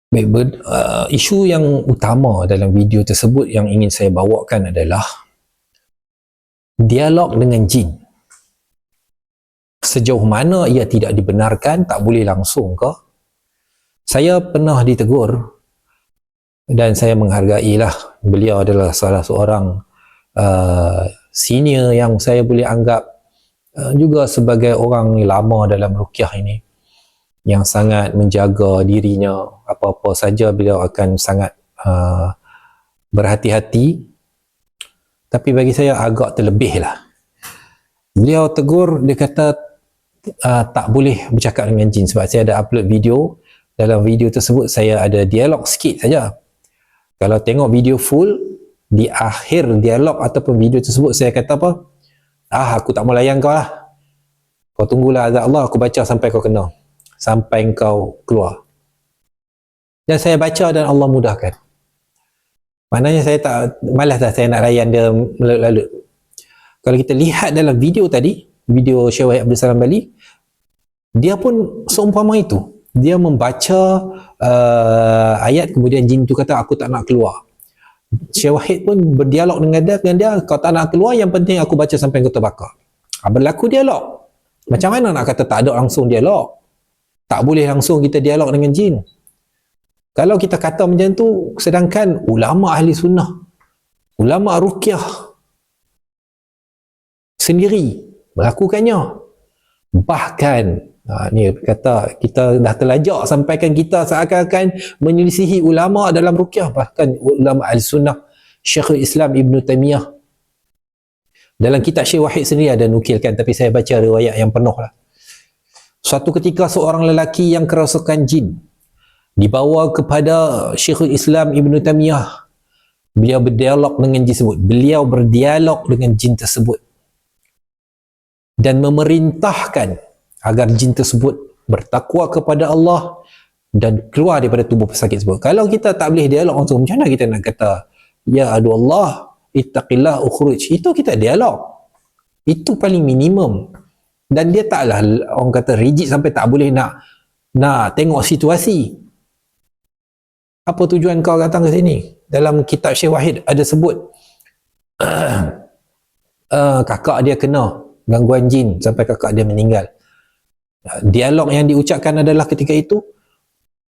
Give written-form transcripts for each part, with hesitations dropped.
Baik, isu yang utama dalam video tersebut yang ingin saya bawakan adalah dialog dengan jin. Sejauh mana ia tidak dibenarkan, tak boleh langsung ke? Saya pernah ditegur dan saya menghargailah. Beliau adalah salah seorang senior yang saya boleh anggap juga sebagai orang lama dalam ruqyah ini, yang sangat menjaga dirinya. Apa-apa saja beliau akan sangat berhati-hati. Tapi bagi saya agak terlebih lah. Beliau tegur, dia kata tak boleh bercakap dengan jin. Sebab saya ada upload video. Dalam video tersebut saya ada dialog sikit saja. Kalau tengok video full, di akhir dialog ataupun video tersebut saya kata apa? Aku tak mau layan kau lah. Kau tunggulah azab Allah, aku baca sampai kau kena. Sampai kau keluar. Dan saya baca dan Allah mudahkan. Maknanya saya tak, malas dah saya nak layan dia lalu-lalu. Kalau kita lihat dalam video tadi, video Syekh Wahid Abdul Salam Bali, dia pun seumpama itu. Dia membaca ayat, kemudian jin itu kata, aku tak nak keluar. Syekh Wahid pun berdialog dengan dia, kau tak nak keluar, yang penting aku baca sampai kau terbakar. Berlaku dialog. Macam mana nak kata tak ada langsung dialog? Tak boleh langsung kita dialog dengan jin. Kalau kita kata macam tu, sedangkan ulama ahli sunnah, ulama ruqyah sendiri melakukannya. Bahkan ni kata kita dah terlajak sampaikan kita seakan-akan menyelisihi ulama dalam ruqyah. Bahkan ulama ahli sunnah, Syekhul Islam Ibn Taymiyah dalam kitab Syekh Wahid sendiri ada nukilkan, tapi saya baca riwayat yang penuh lah. Suatu ketika seorang lelaki yang kerasukan jin dibawa kepada Syekhul Islam Ibn Taymiyah. Beliau berdialog dengan jin tersebut. Beliau berdialog dengan jin tersebut dan memerintahkan agar jin tersebut bertakwa kepada Allah dan keluar daripada tubuh pesakit tersebut. Kalau kita tak boleh dialog langsung, macam mana kita nak kata, ya adu Allah, ittaqillah ukhruj? Itu kita dialog. Itu paling minimum. Dan dia taklah orang kata rigid sampai tak boleh nak tengok situasi. Apa tujuan kau datang ke sini? Dalam kitab Syekh Wahid ada sebut kakak dia kena gangguan jin sampai kakak dia meninggal. Dialog yang diucapkan adalah ketika itu,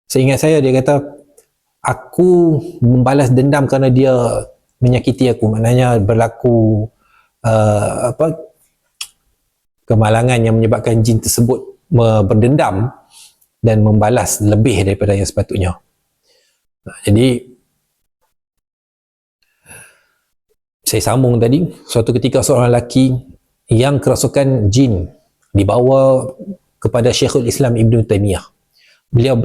seingat saya dia kata, aku membalas dendam kerana dia menyakiti aku. Maknanya berlaku kemalangan yang menyebabkan jin tersebut berdendam dan membalas lebih daripada yang sepatutnya. Jadi saya sambung tadi, suatu ketika seorang lelaki yang kerasukan jin dibawa kepada Syekhul Islam Ibn Taymiyah. Beliau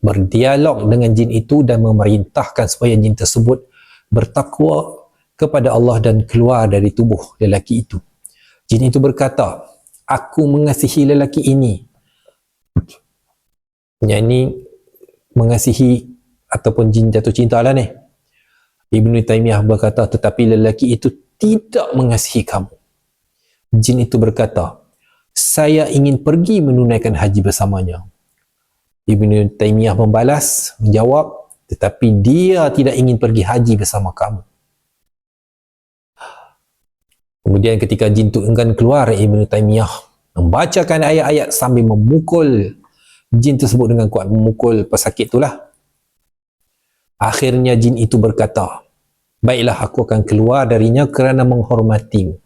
berdialog dengan jin itu dan memerintahkan supaya jin tersebut bertakwa kepada Allah dan keluar dari tubuh lelaki itu. Jin itu berkata, aku mengasihi lelaki ini. Yang ini mengasihi ataupun jin jatuh cinta lah ni. Ibn Taymiyah berkata, tetapi lelaki itu tidak mengasihi kamu. Jin itu berkata, saya ingin pergi menunaikan haji bersamanya. Ibn Taymiyah menjawab, tetapi dia tidak ingin pergi haji bersama kamu. Kemudian ketika jin itu enggan keluar, Ibn Taymiyah membacakan ayat-ayat sambil memukul jin tersebut dengan kuat, memukul pesakit itulah. Akhirnya jin itu berkata, baiklah, aku akan keluar darinya kerana menghormatimu.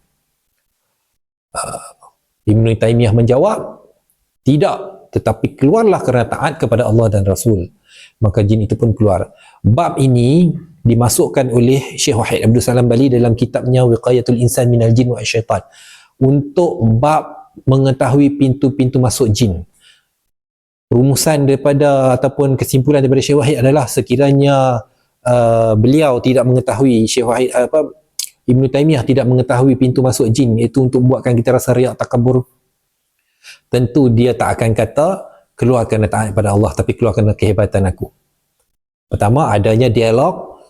Ibn Taymiyah menjawab, tidak, tetapi keluarlah kerana taat kepada Allah dan Rasul. Maka jin itu pun keluar. Bab ini dimasukkan oleh Syekh Wahid Abdul Salam Bali dalam kitabnya Wiqayatul Insan Minal Jin wa Syaitan, untuk bab mengetahui pintu-pintu masuk jin. Rumusan daripada ataupun kesimpulan daripada Syekh Wahid adalah, sekiranya beliau tidak mengetahui, Syekh Wahid Ibn Taymiyah tidak mengetahui pintu masuk jin, iaitu untuk buatkan kita rasa riak, takabur, tentu dia tak akan kata keluar kerana taat kepada Allah, tapi keluar kerana kehebatan aku. Pertama, adanya dialog.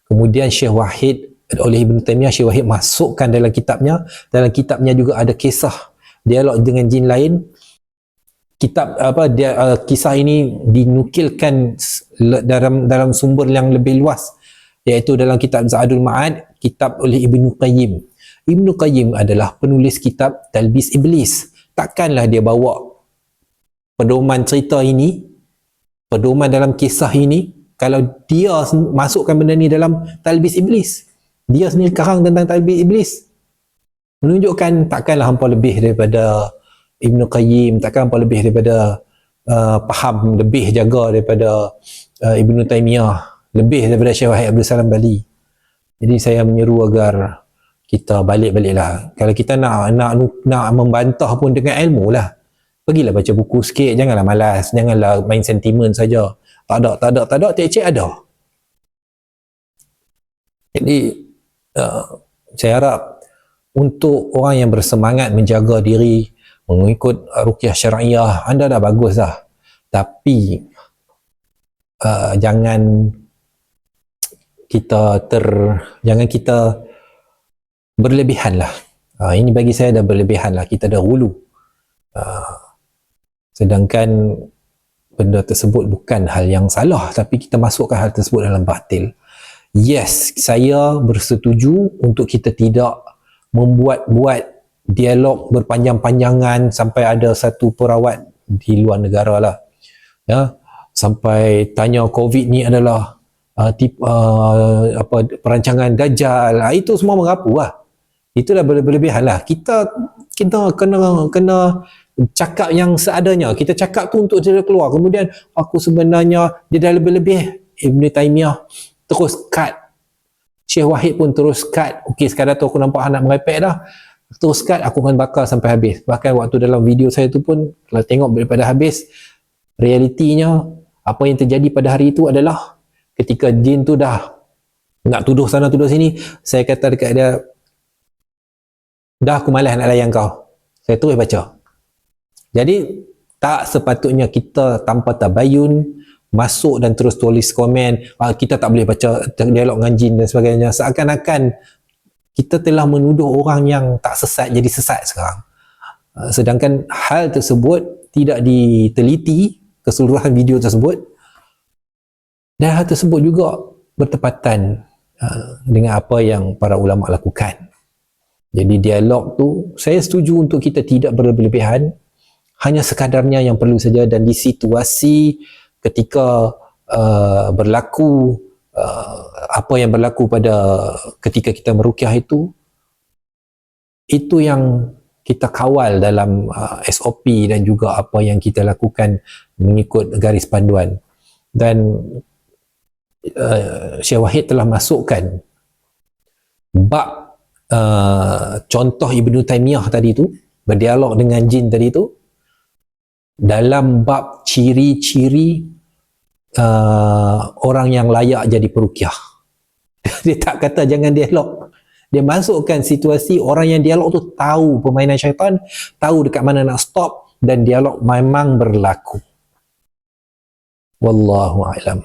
Kemudian Syekh Wahid, oleh Ibn Taymiyah, Syekh Wahid masukkan dalam kitabnya juga ada kisah dialog dengan jin lain. kitab apa dia, kisah ini dinukilkan dalam sumber yang lebih luas, iaitu dalam kitab Zadul Ma'ad, kitab oleh Ibnu Qayyim. Ibnu Qayyim adalah penulis kitab Talbis Iblis. Takkanlah dia bawa pedoman cerita ini, pedoman dalam kisah ini, kalau dia masukkan benda ni dalam Talbis Iblis. Dia sendiri karang tentang Talbis Iblis, menunjukkan takkanlah hampa lebih daripada Ibnu Qayyim, takkan hampa lebih daripada faham lebih jaga daripada Ibnu Taimiyah, lebih daripada Syekh Wahid Abdul Salam Bali. Jadi saya menyeru agar kita balik-baliklah. Kalau kita nak membantah pun dengan ilmu lah. Pergilah baca buku sikit, janganlah malas, janganlah main sentimen saja. Tak ada, cek ada. Jadi saya harap untuk orang yang bersemangat menjaga diri, mengikut ruqyah syar'iyah, anda dah bagus dah. Tapi jangan kita berlebihan lah. Ini bagi saya dah berlebihan lah. Kita dah hulu. Sedangkan benda tersebut bukan hal yang salah, tapi kita masukkan hal tersebut dalam batil. Yes, saya bersetuju untuk kita tidak membuat dialog berpanjang-panjangan sampai ada satu perawat di luar negara lah, ya, sampai tanya COVID ni adalah perancangan Dajjal. Itu semua mengapu lah. Itulah berlebihan lah. Kita kena cakap yang seadanya. Kita cakap tu untuk dia keluar. Kemudian aku sebenarnya dia dah lebih-lebih. Ibn Taimiyah terus cut. Syekh Wahid pun terus cut. Okey, sekadar tu aku nampak anak merepek dah. Terus cut, aku akan bakar sampai habis. Bahkan waktu dalam video saya tu pun, kalau tengok daripada habis, realitinya apa yang terjadi pada hari itu adalah ketika jin tu dah nak tuduh sana tuduh sini, saya kata dekat dia, dah aku malas nak layan kau, saya terus baca. Jadi tak sepatutnya kita tanpa tabayun masuk dan terus tulis komen, kita tak boleh baca dialog dengan jin dan sebagainya, seakan-akan kita telah menuduh orang yang tak sesat jadi sesat sekarang. Sedangkan hal tersebut tidak diteliti, keseluruhan video tersebut, dan hal tersebut juga bertepatan dengan apa yang para ulama lakukan. Jadi dialog tu saya setuju untuk kita tidak berlebihan, hanya sekadarnya yang perlu saja, dan di situasi ketika berlaku apa yang berlaku pada ketika kita meruqyah itu yang kita kawal dalam SOP dan juga apa yang kita lakukan mengikut garis panduan. Dan Syekh Wahid telah masukkan bab contoh Ibnu Taimiyah tadi tu, berdialog dengan jin tadi tu, dalam bab ciri-ciri orang yang layak jadi peruqyah. Dia tak kata jangan dialog. Dia masukkan situasi orang yang dialog tu tahu permainan syaitan, tahu dekat mana nak stop, dan dialog memang berlaku. Wallahu a'lam.